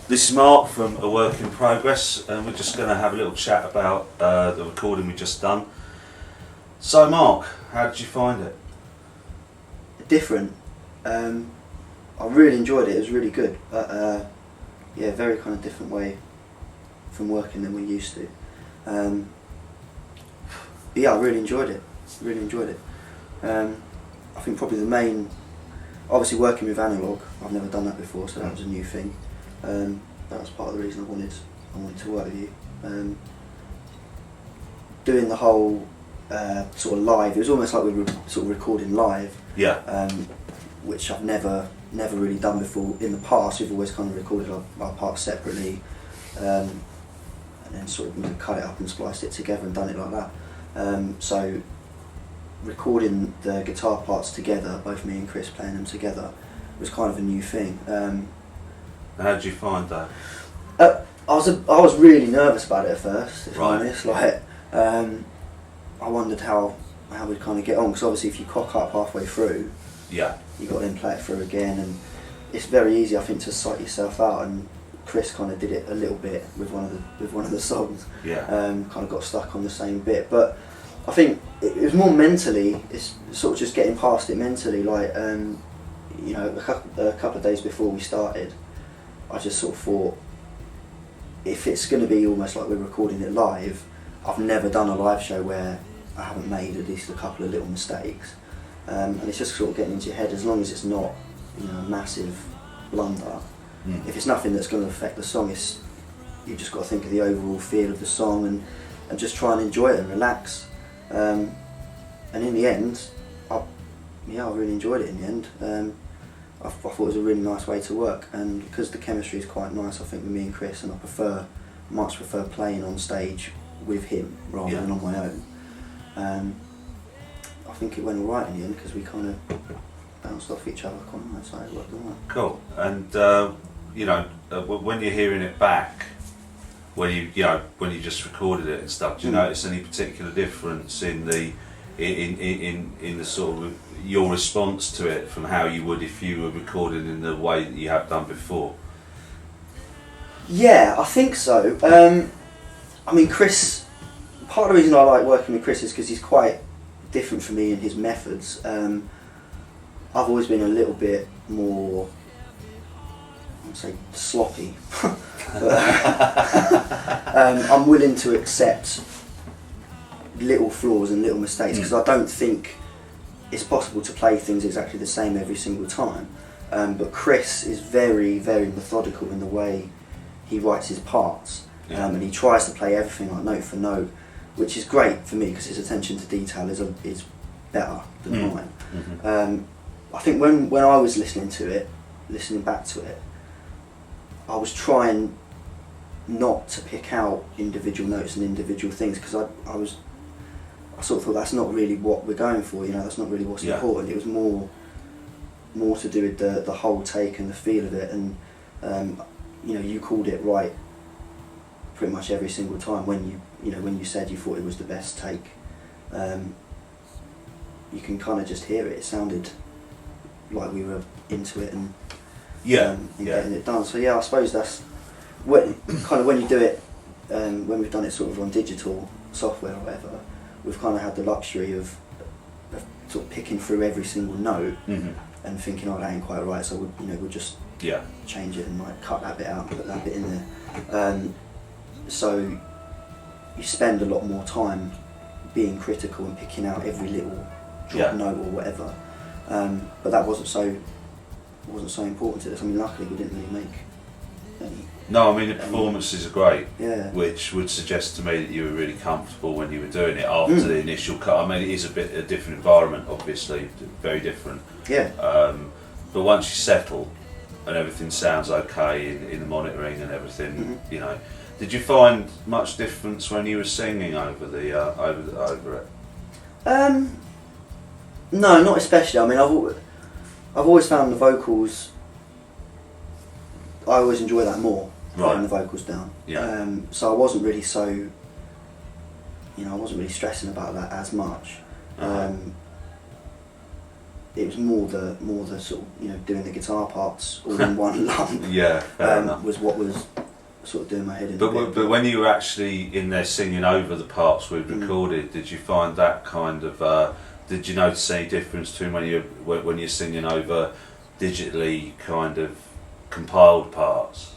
This is Mark from A Work in Progress, and we're just going to have a little chat about the recording we've just done. So Mark, how did you find it? Different. I really enjoyed it. It was really good, but yeah, very kind of different way from working than we're used to. Yeah, I really enjoyed it. Really enjoyed it. I think probably the main, obviously working with Analogue, I've never done that before, so that was a new thing. That was part of the reason I wanted to work with you. Doing the whole sort of live, it was almost like we were sort of recording live. Yeah. Which I've never really done before. In the past, we've always kind of recorded our parts separately, and then sort of cut it up and spliced it together and done it like that. So recording the guitar parts together, both me and Chris playing them together, was kind of a new thing. How did you find that? I was really nervous about it at first, if Right. I'm honest. Like, I wondered how we'd kind of get on, because obviously if you cock up halfway through, Yeah. you got to then play it through again, and it's very easy, I think, to psych yourself out. And Chris kind of did it a little bit with one of the songs. Yeah. Kind of got stuck on the same bit, but I think it was more mentally. It's sort of just getting past it mentally. Like, you know, a couple of days before we started, I just sort of thought, if it's going to be almost like we're recording it live, I've never done a live show where I haven't made at least a couple of little mistakes. And it's just sort of getting into your head, as long as it's not, you know, a massive blunder. If it's nothing that's going to affect the song, you've just got to think of the overall feel of the song and just try and enjoy it and relax. And in the end, I really enjoyed it in the end. I thought it was a really nice way to work, and because the chemistry is quite nice, I think, with me and Chris, and I much prefer playing on stage with him rather than on my own. I think it went all right in the end, because we kind of bounced off each other quite nice, so it worked all right. Cool. And you know, when you're hearing it back, when you just recorded it and stuff, do you notice any particular difference in the sort of your response to it from how you would if you were recording in the way that you have done before? Yeah, I think so. I mean, Chris, part of the reason I like working with Chris is because he's quite different from me in his methods. I've always been a little bit more, I would say, sloppy. I'm willing to accept little flaws and little mistakes, because I don't think it's possible to play things exactly the same every single time. But Chris is very, very methodical in the way he writes his parts, and he tries to play everything like note for note, which is great for me because his attention to detail is better than mine. I think when I was listening back to it, I was trying not to pick out individual notes and individual things, because I sort of thought that's not really what we're going for, you know, that's not really what's important. It was more to do with the whole take and the feel of it, and you know, you called it right pretty much every single time when you said you thought it was the best take. You can kind of just hear it. It sounded like we were into it and getting it done. So yeah, I suppose that's when you do it. When we've done it sort of on digital software or whatever, we've kind of had the luxury of sort of picking through every single note and thinking, oh, that ain't quite right, so we'll just change it and like cut that bit out and put that bit in there. So you spend a lot more time being critical and picking out every little drop note or whatever. But that wasn't so important to us. I mean, luckily we didn't really make any. No, I mean, the performances are great, Yeah. which would suggest to me that you were really comfortable when you were doing it after the initial cut. I mean, it is a different environment, obviously, very different. Yeah. But once you settle and everything sounds okay in the monitoring and everything, you know, did you find much difference when you were singing over it? No, not especially. I mean, I've always found the vocals. I always enjoy that more, writing the vocals down. Yeah. So I wasn't really stressing about that as much. it was more the sort of, you know, doing the guitar parts all in one lump. Yeah, fair enough. Was what was sort of doing my head in. But when you were actually in there singing over the parts we'd recorded, did you find that kind of? Did you notice any difference between when you're singing over digitally kind of compiled parts?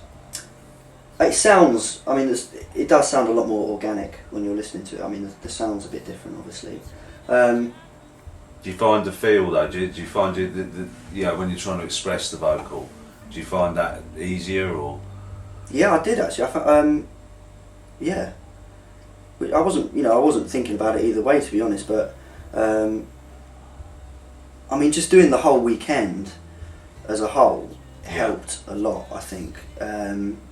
It sounds. I mean, it does sound a lot more organic when you're listening to it. I mean, the sound's a bit different, obviously. Do you find the feel though? Do you find it, you know, when you're trying to express the vocal, do you find that easier or? Yeah, I did actually. Yeah. I wasn't thinking about it either way, to be honest. But I mean, just doing the whole weekend as a whole helped a lot, I think.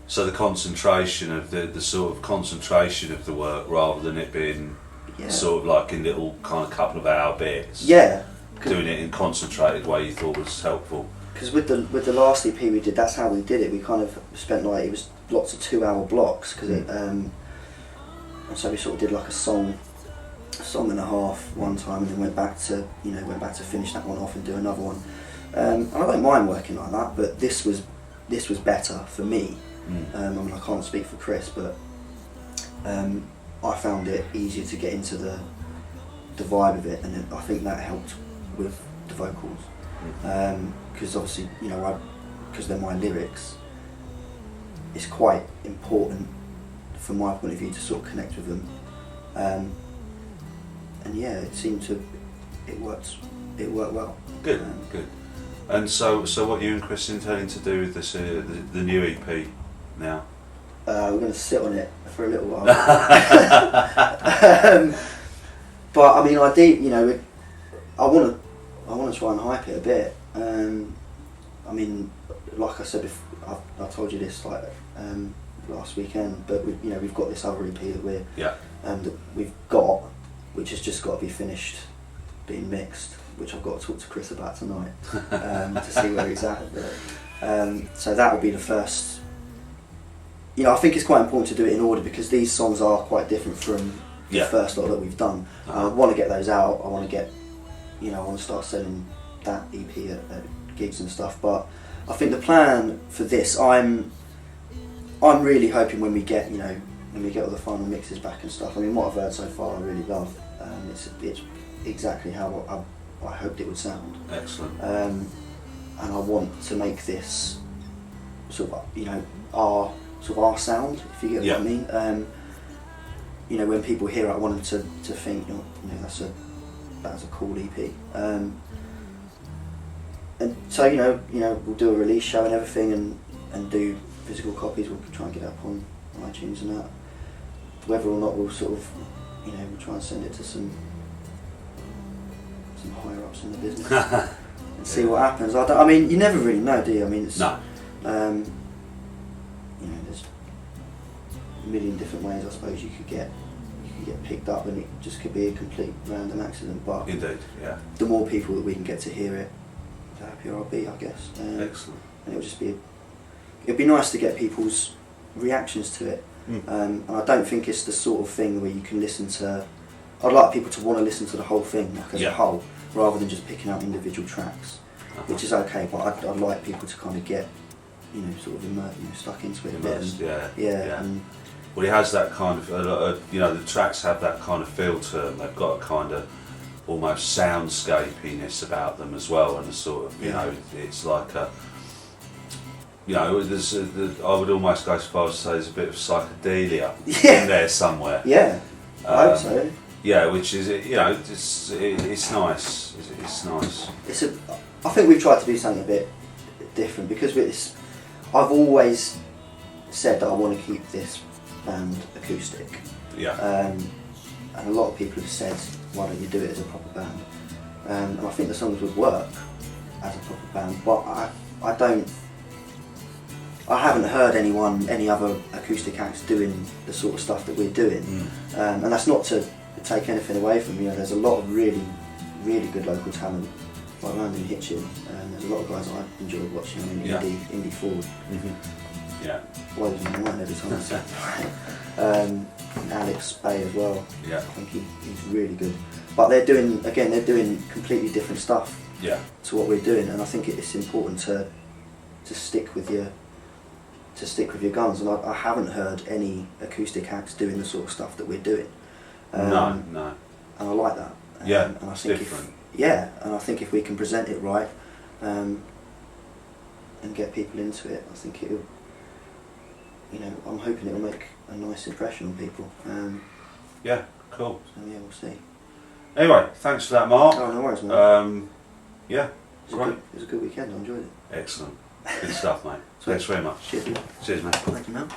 So the concentration of the sort of concentration of the work, rather than it being sort of like in little kind of couple of hour bits. Yeah. Doing it in concentrated way you thought was helpful. Because with the last EP we did, that's how we did it. We kind of spent like, it was lots of 2-hour blocks because and so we sort of did like a song and a half one time, and then went back to finish that one off and do another one. And I don't mind working like that, but this was better for me. I mean, I can't speak for Chris, but I found it easier to get into the vibe of it, and I think that helped with the vocals. Because obviously, you know, because they're my lyrics, it's quite important from my point of view to sort of connect with them. And yeah, it worked well. Good, good. And so what are you and Chris intending to do with this the new EP now? We're going to sit on it for a little while. But I mean, I want to try and hype it a bit. I mean, like I said before, I told you this like last weekend, but we've got this other EP that we've got, which has just got to be finished being mixed, which I've got to talk to Chris about tonight to see where he's at. But, so that will be the first. You know, I think it's quite important to do it in order because these songs are quite different from the first lot that we've done. I want to get those out. I want to start selling that EP at gigs and stuff. But I think the plan for this, I'm really hoping when we get all the final mixes back and stuff. I mean, what I've heard so far, I really love. It's exactly how I hoped it would sound. Excellent. And I want to make this sort of our sound, if you get what I mean. When people hear it, I want them to think, that's a cool EP. And so we'll do a release show and everything, and do physical copies. We'll try and get it up on iTunes and that. Whether or not we'll sort of, we'll try and send it to some higher ups in the business and see what happens. I mean, you never really know, do you? I mean, it's no. There's a million different ways I suppose you could get picked up, and it just could be a complete random accident. But indeed, yeah. The more people that we can get to hear it, the happier I'll be, I guess. Excellent. And it'd be nice to get people's reactions to it. And I don't think it's the sort of thing where you can listen to. I'd like people to want to listen to the whole thing, like as a whole, rather than just picking out individual tracks, which is okay. But I'd like people to kind of get, sort of stuck into it a bit. Yeah. Well, it has that kind of, the tracks have that kind of feel to them. They've got a kind of almost soundscapiness about them as well, and a sort of, it's like a, I would almost go so far as to say there's a bit of psychedelia in there somewhere. Yeah, I hope so. Yeah, which is, it's nice. It's nice. I think we've tried to do something a bit different because I've always said that I want to keep this band acoustic. Yeah. And a lot of people have said, why don't you do it as a proper band? And I think the songs would work as a proper band, but I haven't heard any other acoustic acts doing the sort of stuff that we're doing. And that's not to take anything away from there's a lot of really, really good local talent like around in Hitchin, and there's a lot of guys I enjoyed watching. I mean, Indy Ford. Yeah. Blows my mind every time I see him. Alex Bay as well. Yeah. I think he's really good. But they're doing completely different stuff to what we're doing, and I think it's important to stick with your guns. And I haven't heard any acoustic acts doing the sort of stuff that we're doing. No. And I like that. And I it's think different. and I think if we can present it right, and get people into it, I think it'll. I'm hoping it'll make a nice impression on people. Cool. So yeah, we'll see. Anyway, thanks for that, Mark. Oh, no worries, man. Yeah, great. It was a good weekend. I enjoyed it. Excellent. Good stuff, mate. Sweet. Thanks very much. Cheers, mate. Cheers, mate. Thank you, man.